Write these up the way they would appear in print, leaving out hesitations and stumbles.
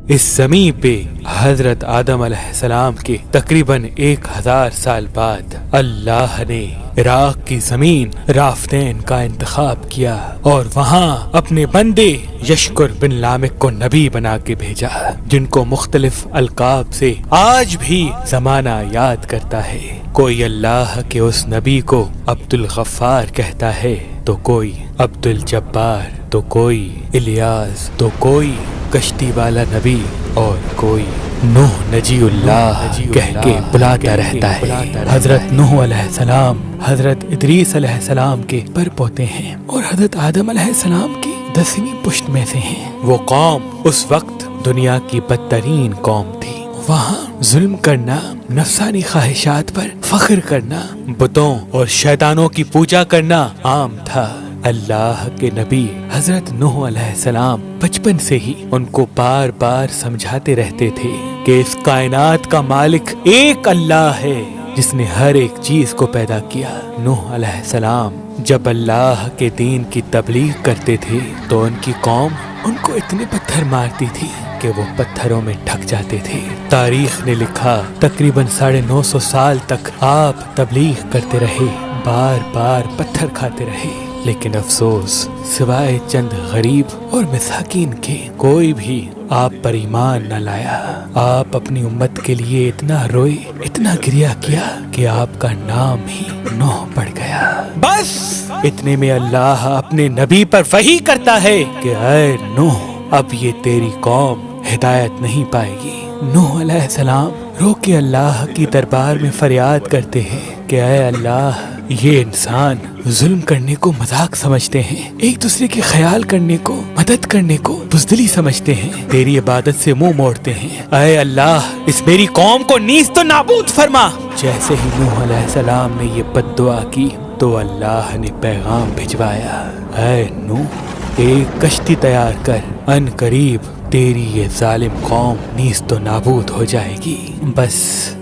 اس زمین پہ حضرت آدم علیہ السلام کے تقریباً 1000 سال بعد اللہ نے عراق کی زمین رافتین کا انتخاب کیا اور وہاں اپنے بندے یشکر بن لامک کو نبی بنا کے بھیجا، جن کو مختلف القاب سے آج بھی زمانہ یاد کرتا ہے۔ کوئی اللہ کے اس نبی کو عبد الغفار کہتا ہے، تو کوئی عبد الجبار، تو کوئی الیاس، تو کوئی کشتی والا نبی، اور کوئی نوح نجی اللہ کہہ کے بلاتا رہتا ہے۔ حضرت نوح علیہ السلام حضرت ادریس علیہ السلام کے پر پوتے ہیں اور حضرت آدم علیہ السلام کی 10ویں پشت میں سے ہیں۔ وہ قوم اس وقت دنیا کی بدترین قوم تھی۔ وہاں ظلم کرنا، نفسانی خواہشات پر فخر کرنا، بتوں اور شیطانوں کی پوجا کرنا عام تھا۔ اللہ کے نبی حضرت نوح علیہ السلام بچپن سے ہی ان کو بار بار سمجھاتے رہتے تھے کہ اس کائنات کا مالک ایک اللہ ہے جس نے ہر ایک چیز کو پیدا کیا۔ نوح علیہ السلام جب اللہ کے دین کی تبلیغ کرتے تھے تو ان کی قوم ان کو اتنے پتھر مارتی تھی کہ وہ پتھروں میں ڈھک جاتے تھے۔ تاریخ نے لکھا تقریباً 950 سال تک آپ تبلیغ کرتے رہے، بار بار پتھر کھاتے رہے، لیکن افسوس سوائے چند غریب اور مساکین کے کوئی بھی آپ پر ایمان نہ لایا۔ آپ اپنی امت کے لیے اتنا روئے، اتنا گریہ کیا کہ آپ کا نام ہی نوح پڑ گیا۔ بس اتنے میں اللہ اپنے نبی پر وحی کرتا ہے کہ اے نوح، اب یہ تیری قوم ہدایت نہیں پائے گی۔ نوح علیہ السلام رو کے اللہ کی دربار میں فریاد کرتے ہیں کہ اے اللہ، یہ انسان ظلم کرنے کو مذاق سمجھتے ہیں، ایک دوسرے کے خیال کرنے کو، مدد کرنے کو بزدلی سمجھتے ہیں، تیری عبادت سے منہ موڑتے ہیں۔ اے اللہ، اس میری قوم کو نیست و نابود فرما۔ جیسے ہی نوح علیہ السلام نے یہ بد دعا کی تو اللہ نے پیغام بھجوایا، اے نوح، ایک کشتی تیار کر، ان قریب تیری یہ ظالم قوم نیست و نابود ہو جائے گی۔ بس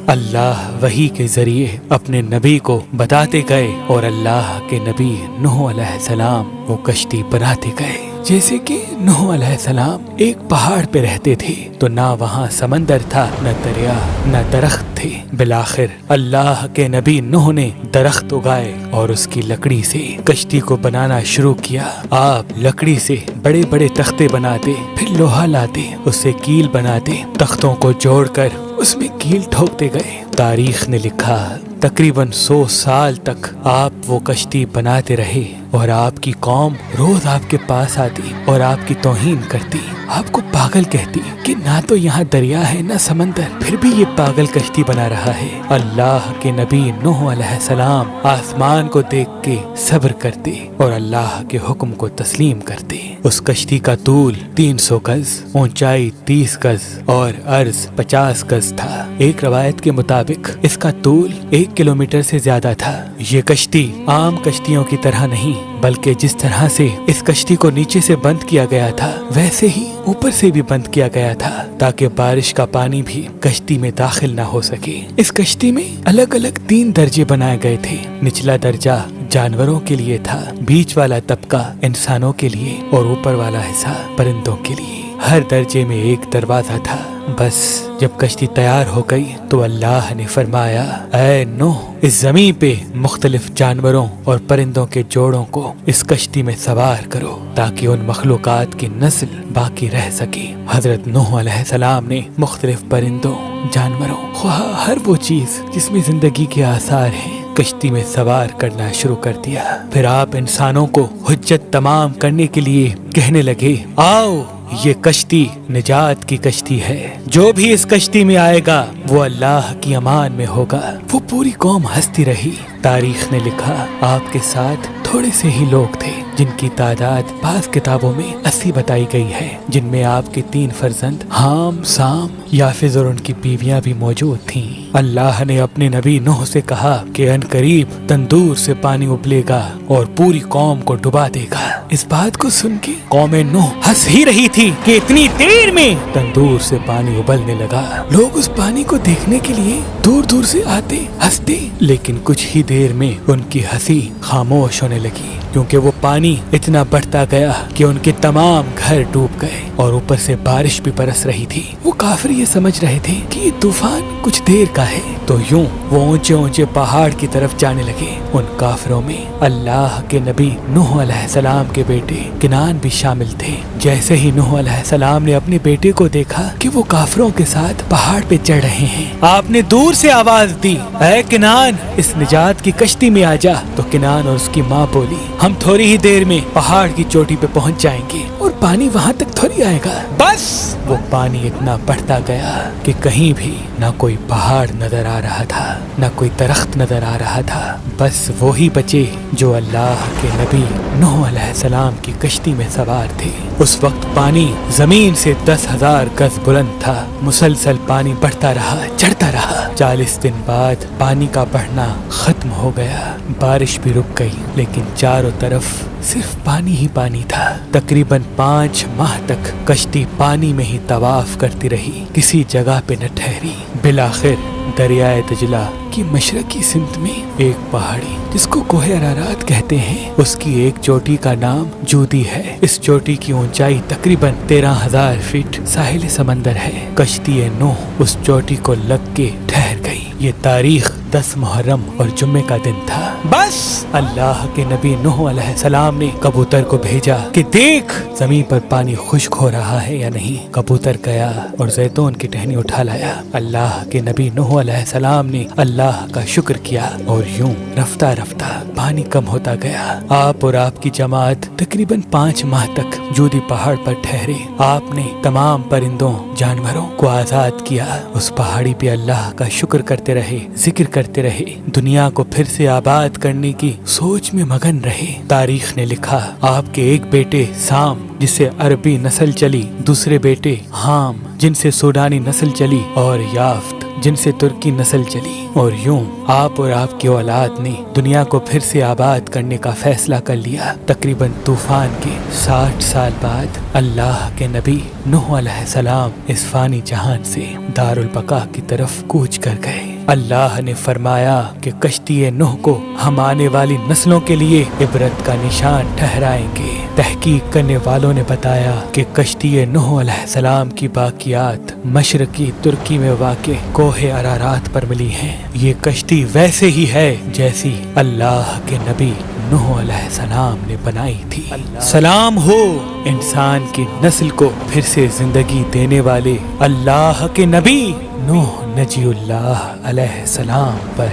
اللہ وحی کے ذریعے اپنے نبی کو بتاتے گئے اور اللہ کے نبی نوح علیہ السلام وہ کشتی بناتے گئے۔ جیسے کہ نوح علیہ السلام ایک پہاڑ پہ رہتے تھے تو نہ وہاں سمندر تھا، نہ دریا، نہ درخت تھے۔ بالآخر اللہ کے نبی نوح نے درخت اگائے اور اس کی لکڑی سے کشتی کو بنانا شروع کیا۔ آپ لکڑی سے بڑے بڑے تختے بناتے، پھر لوہا لاتے، اس سے کیل بناتے، تختوں کو جوڑ کر اس میں کیل ٹھوکتے گئے۔ تاریخ نے لکھا تقریباً 100 سال تک آپ وہ کشتی بناتے رہے اور آپ کی قوم روز آپ کے پاس آتی اور آپ کی توہین کرتی، آپ کو پاگل کہتی کہ نہ تو یہاں دریا ہے نہ سمندر، پھر بھی یہ پاگل کشتی بنا رہا ہے۔ اللہ کے نبی نوح علیہ السلام آسمان کو دیکھ کے صبر کرتے اور اللہ کے حکم کو تسلیم کرتے۔ اس کشتی کا طول 300 گز، اونچائی 30 گز اور عرض 50 گز تھا۔ ایک روایت کے مطابق اس کا طول 1 کلومیٹر سے زیادہ تھا۔ یہ کشتی عام کشتیوں کی طرح نہیں، بلکہ جس طرح سے اس کشتی کو نیچے سے بند کیا گیا تھا ویسے ہی اوپر سے بھی بند کیا گیا تھا تاکہ بارش کا پانی بھی کشتی میں داخل نہ ہو سکے۔ اس کشتی میں الگ الگ 3 درجے بنائے گئے تھے۔ نچلا درجہ جانوروں کے لیے تھا، بیچ والا طبقہ انسانوں کے لیے اور اوپر والا حصہ پرندوں کے لیے۔ ہر درجے میں ایک دروازہ تھا۔ بس جب کشتی تیار ہو گئی تو اللہ نے فرمایا، اے نوح، اس زمین پہ مختلف جانوروں اور پرندوں کے جوڑوں کو اس کشتی میں سوار کرو تاکہ ان مخلوقات کی نسل باقی رہ سکے۔ حضرت نوح علیہ السلام نے مختلف پرندوں، جانوروں، خواہ ہر وہ چیز جس میں زندگی کے آثار ہیں، کشتی میں سوار کرنا شروع کر دیا۔ پھر آپ انسانوں کو حجت تمام کرنے کے لیے کہنے لگے، آؤ، یہ کشتی نجات کی کشتی ہے، جو بھی اس کشتی میں آئے گا وہ اللہ کی امان میں ہوگا۔ وہ پوری قوم ہنستی رہی۔ تاریخ نے لکھا آپ کے ساتھ تھوڑے سے ہی لوگ تھے جن کی تعداد بعض کتابوں میں 80 بتائی گئی ہے، جن میں آپ کے 3 فرزند حام، سام، یافز اور ان کی بیویاں بھی موجود تھیں۔ اللہ نے اپنے نبی نوح سے کہا کہ ان قریب تندور سے پانی ابلے گا اور پوری قوم کو ڈبا دے گا۔ اس بات کو سن کے قوم نوح ہنس ہی رہی تھی کہ اتنی دیر میں تندور سے پانی ابلنے لگا۔ لوگ اس پانی کو دیکھنے کے لیے دور دور سے آتے، ہنستے، لیکن کچھ ہی دیر میں ان کی ہنسی خاموش ہونے لگی کیونکہ وہ پانی اتنا بڑھتا گیا کہ ان کے تمام گھر ڈوب گئے اور اوپر سے بارش بھی برس رہی تھی۔ وہ کافر یہ سمجھ رہے تھے کہ یہ طوفان کچھ دیر کا ہے، تو یوں وہ اونچے اونچے پہاڑ کی طرف جانے لگے۔ ان کافروں میں اللہ کے نبی نوح علیہ السلام کے بیٹے کنعان بھی شامل تھے۔ جیسے ہی نوح علیہ السلام نے اپنے بیٹے کو دیکھا کہ وہ کافروں کے ساتھ پہاڑ پہ چڑھ رہے ہیں، آپ نے دور سے آواز دی، اے کنعان، اس نجات کی کشتی میں آ جا۔ تو کنعان اور اس کی ماں بولی، ہم تھوڑی ہی دیر میں پہاڑ کی چوٹی پہ پہنچ جائیں گے اور پانی وہاں تک تھوڑی آئے گا۔ بس وہ پانی اتنا بڑھتا گیا کہ کہیں بھی نہ کوئی پہاڑ نظر آ رہا تھا، نہ کوئی درخت نظر آ رہا تھا، بس وہی بچے جو اللہ کے نبی نوح علیہ السلام کی کشتی میں سوار تھے۔ اس وقت پانی زمین سے 10,000 گز بلند تھا، مسلسل پانی بڑھتا رہا، چڑھتا رہا۔ 40 دن بعد پانی کا بڑھنا ختم ہو گیا، بارش بھی رک گئی، لیکن چاروں طرف صرف پانی ہی پانی تھا۔ تقریباً 5 ماہ تک کشتی پانی میں ہی طواف کرتی رہی، کسی جگہ پہ نہ ٹھہری۔ بالآخر دریائے دجلہ کی مشرقی سمت میں ایک پہاڑی جس کو کوہ ارارات کہتے ہیں، اس کی ایک چوٹی کا نام جودی ہے۔ اس چوٹی کی اونچائی تقریباً 13,000 فٹ ساحل سمندر ہے۔ کشتی نوح اس چوٹی کو لگ کے ٹھہر گئی۔ یہ تاریخ 10 محرم اور جمعے کا دن تھا۔ بس اللہ کے نبی نوح علیہ السلام نے کبوتر کو بھیجا کہ دیکھ زمین پر پانی خشک ہو رہا ہے یا نہیں۔ کبوتر گیا اور زیتون کی ٹہنی اٹھا لایا۔ اللہ کے نبی نوح علیہ السلام نے اللہ کا شکر کیا اور یوں رفتہ رفتہ پانی کم ہوتا گیا۔ آپ اور آپ کی جماعت تقریباً 5 ماہ تک جودی پہاڑ پر ٹھہرے۔ آپ نے تمام پرندوں جانوروں کو آزاد کیا، اس پہاڑی پہ اللہ کا شکر کرتے رہے، ذکر کرتے رہے، دنیا کو پھر سے آباد کرنے کی سوچ میں مگن رہے۔ تاریخ نے لکھا آپ کے ایک بیٹے سام جس سے عربی نسل چلی، دوسرے بیٹے حام جن سے سوڈانی نسل چلی، اور یافت جن سے ترکی نسل چلی، اور یوں آپ اور آپ کی اولاد نے دنیا کو پھر سے آباد کرنے کا فیصلہ کر لیا۔ تقریباً طوفان کے 60 سال بعد اللہ کے نبی نوح علیہ السلام اس فانی جہان سے دارالبقا کی طرف کوچ کر گئے۔ اللہ نے فرمایا کہ کشتی نوح کو ہم آنے والی نسلوں کے لیے عبرت کا نشان ٹھہرائیں گے۔ تحقیق کرنے والوں نے بتایا کہ کشتی نوح علیہ السلام کی باقیات مشرقی ترکی میں واقع کوہ ارارات پر ملی ہیں۔ یہ کشتی ویسے ہی ہے جیسی اللہ کے نبی نوح علیہ السلام نے بنائی تھی۔ سلام ہو انسان کی نسل کو پھر سے زندگی دینے والے اللہ کے نبی نوح نجی اللہ علیہ السلام پر۔